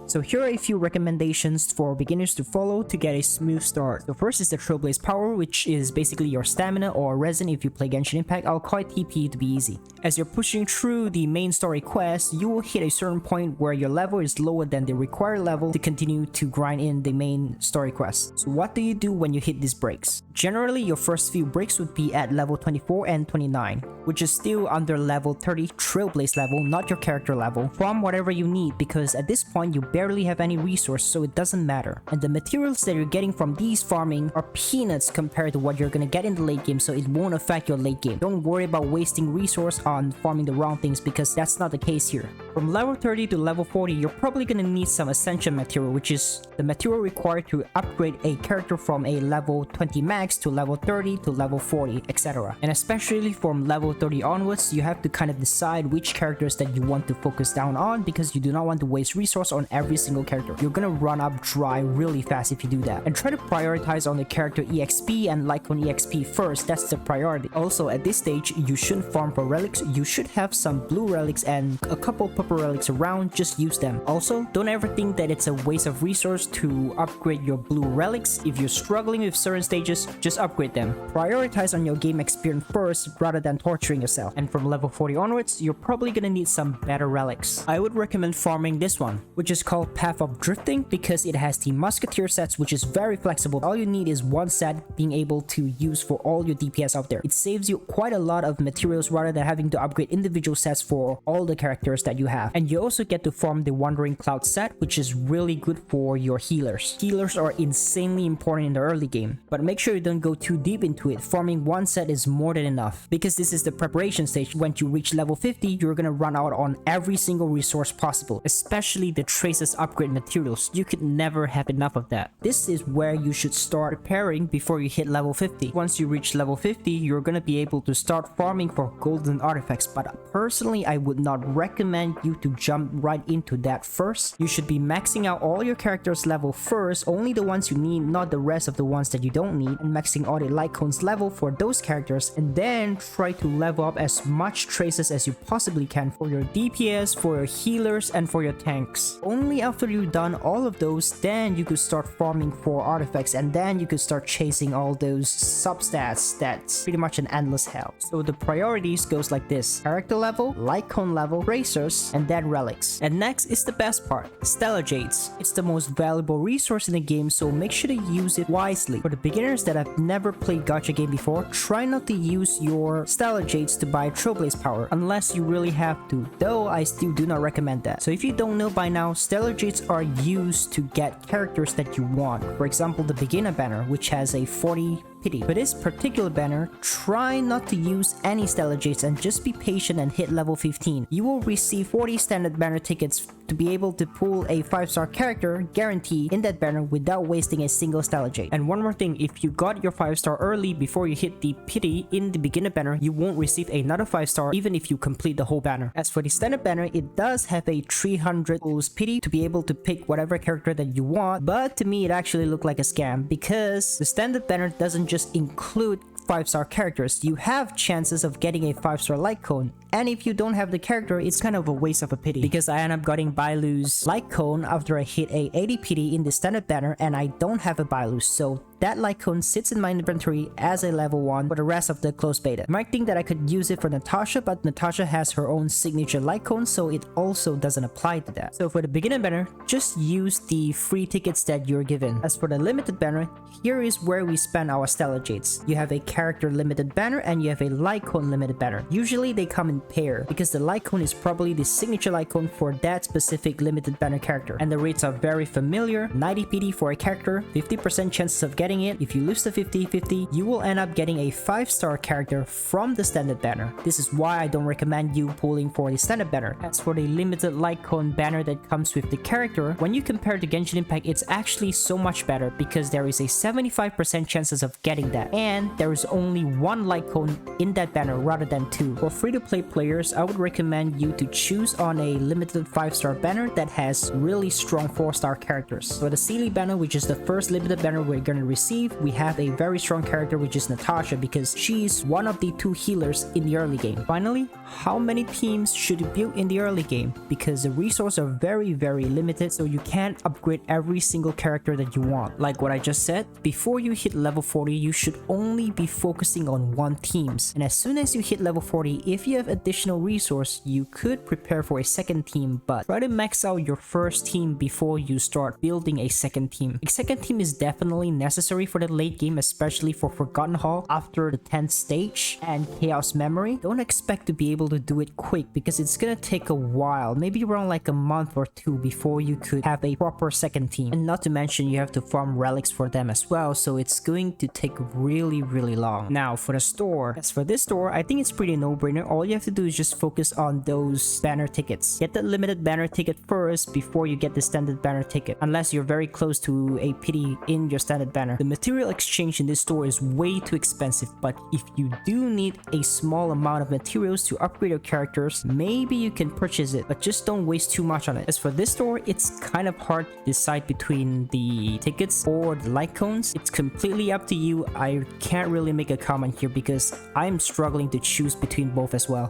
So here are a few recommendations for beginners to follow to get a smooth start. So first is the Trailblaze Power, which is basically your stamina or resin if you play Genshin Impact. I'll call it TP to be easy. As you're pushing through the main story quest, you will hit a certain point where your level is lower than the required level to continue to grind in the main story quest. So what do you do when you hit these breaks? Generally, your first few breaks would be at level 24 and 29, which is still under level 30 Trailblaze level, not your character level, from whatever you need, because at this point you barely have any resource, so it doesn't matter. And the materials that you're getting from these farming are peanuts compared to what you're gonna get in the late game, so it won't affect your late game. Don't worry about wasting resource on farming the wrong things, because that's not the case here. From level 30 to level 40, you're probably gonna need some Ascension material, which is the material required to upgrade a character from a level 20 max to level 30 to level 40, etc. And especially from level 30 onwards, you have to kind of decide which characters that you want to focus down on, because you do not want to waste resource on every single character. You're gonna run up dry really fast if you do that. And try to prioritize on the character EXP and Lightcone EXP first. That's the priority. Also, at this stage, you shouldn't farm for relics. You should have some blue relics and a couple purple relics around. Just use them. Also, don't ever think that it's a waste of resource to upgrade your blue relics. If you're struggling with certain stages, just upgrade them. Prioritize on your game experience first rather than torturing yourself. And from level 40 onwards, you're probably gonna need some better relics. I would recommend farming this one, which is called Path of Drifting, because it has the Musketeer sets, which is very flexible. All you need is one set being able to use for all your DPS out there. It saves you quite a lot of materials rather than having to upgrade individual sets for all the characters that you have. And you also get to farm the Wandering Cloud set, which is really good for your healers. Healers are insanely important in the early game, but make sure you don't go too deep into it. Farming one set is more than enough, because this is the preparation stage. When you reach level 50, you're gonna run out on every single resource possible, especially the Traces upgrade materials. You could never have enough of that. This is where you should start preparing before you hit level 50. Once you reach level 50, you're gonna be able to start farming for golden artifacts, but personally, I would not recommend you to jump right into that first. You should be maxing out all your characters level first, only the ones you need, not the rest of the ones that you don't need, and maxing all the lightcones level for those characters, and then try to level up as much traces as you possibly can for your DPS, for your healers, and for your tanks. Only after you've done all of those, then you could start farming for artifacts, and then you could start chasing all those substats. That's pretty much an endless hell. So the priorities goes like this: character level, lightcone level, tracers, and then relics. And next is the best part, Stellar Jades. It's the most valuable resource in the game, so make sure to use it wisely. For the beginners that have never played gacha game before, try not to use your Stellar Jades to buy Trailblaze Power unless you really have to, though I still do not recommend that. So if you don't know by now, Stellar Jades are used to get characters that you want. For example, the beginner banner, which has a 40 pity. For this particular banner, try not to use any Stellar Jades and just be patient and hit level 15. You will receive 40 standard banner tickets to be able to pull a 5-star character guaranteed in that banner without wasting a single Stellar Jade. And one more thing, if you got your 5-star early before you hit the pity in the beginner banner, you won't receive another 5-star even if you complete the whole banner. As for the standard banner, it does have a 300 pulls pity to be able to pick whatever character that you want, but to me it actually looked like a scam, because the standard banner doesn't just include 5-star characters. You have chances of getting a 5-star Lightcone, and if you don't have the character, it's kind of a waste of a pity, because I end up getting Bailu's Lightcone after I hit a 80 pity in the standard banner, and I don't have a Bailu, so that Lightcone sits in my inventory as a level 1 for the rest of the closed beta. You might think that I could use it for Natasha, but Natasha has her own signature Lightcone, so it also doesn't apply to that. So for the beginner banner, just use the free tickets that you're given. As for the limited banner, here is where we spend our Stellar Jades. You have a character limited banner and you have a Lightcone limited banner. Usually they come in pair, because the Lightcone is probably the signature Lightcone for that specific limited banner character. And the rates are very familiar: 90 PD for a character, 50% chances of getting it. If you lose the 50-50, you will end up getting a 5-star character from the standard banner. This is why I don't recommend you pulling for the standard banner. As for the limited Lightcone banner that comes with the character, when you compare to Genshin Impact, it's actually so much better, because there is a 75% chances of getting that, and there is only one Lightcone in that banner rather than 2. For free-to-play players, I would recommend you to choose on a limited 5-star banner that has really strong 4-star characters. For the Sealy banner, which is the first limited banner we're gonna receive receive, we have a very strong character, which is Natasha, because she's one of the 2 healers in the early game. Finally, how many teams should you build in the early game? Because the resources are very limited, so you can't upgrade every single character that you want. Like what I just said, before you hit level 40, you should only be focusing on 1 teams. And as soon as you hit level 40, if you have additional resource, you could prepare for a second team, but try to max out your first team before you start building a second team. A second team is definitely necessary for the late game, especially for Forgotten Hall after the 10th stage and Chaos Memory. Don't expect to be able to do it quick because it's gonna take a while, maybe around like a month or 2 before you could have a proper second team. And not to mention you have to farm relics for them as well, so it's going to take really long. Now for the store. As for this store, I think it's pretty no-brainer. All you have to do is just focus on those banner tickets. Get the limited banner ticket first before you get the standard banner ticket, unless you're very close to a pity in your standard banner. The material exchange in this store is way too expensive, but if you do need a small amount of materials to upgrade your characters, maybe you can purchase it, but just don't waste too much on it. As for this store, it's kind of hard to decide between the tickets or the light cones. It's completely up to you. I can't really make a comment here because I'm struggling to choose between both as well.